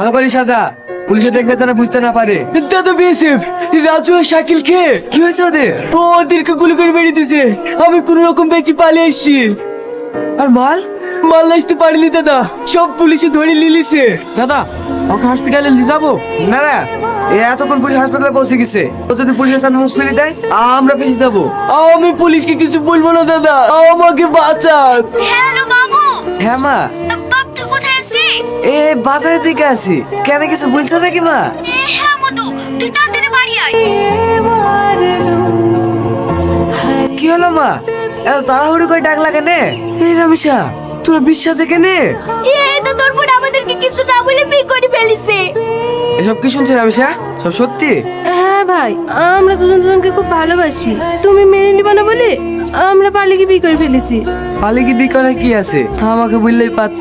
ভালো করে সাজা, পুলিশে দেখলে যেন বুঝতে না পারে। দাদা বিএসএফ রাজু আর শাকিল কে কি হয়েছে ওদের? ওদেরকে গুলি করে মেরে দিছে। আমি কোন রকম বেঁচে পালিয়ে এসেছি। আর মাল? মাল আসতে পারিনি দাদা, সব পুলিশে ধরে লিলিছে। দাদা ওকে হসপিটালে নিয়ে যাবো? না না, এতক্ষণ পুলিশ হাসপাতালে পৌঁছে গেছে। ও যদি পুলিশের সামনে মুখ খুলে দেয় আমরা ফেঁসে যাবো। আমি পুলিশকে কিছু বলবো না দাদা, আমাকে বাঁচান। হ্যালো বাবু, হ্যাঁ মা, বাপ তুই কোথায় আছিস? বাজারের দিকে আছি। কেন কিছু বলছো নাকি মা? হ্যাঁ মধু, তুই তাড়াতাড়ি বাড়ি আয়। কি হলো মা, এত তাড়াহুড়ি করে ডাকলা কেন? এই রামিসা, তোর বিশ্বাসে কেন? এই তো তোর বোন আমাদেরকে কিছু না বলে বিয়ে করে ফেলেছে। এসব কি শুনছে রামিসা? সব সত্যি? হ্যাঁ ভাই, আমরা দুজন দুজনকে খুব ভালোবাসি। তুমি মেনে নিবা না বলে আমরা পালিয়ে বিয়ে করে ফেলেছি। পালে কি বিয়ে করার কি আছে? আমাকে বললেই পারত।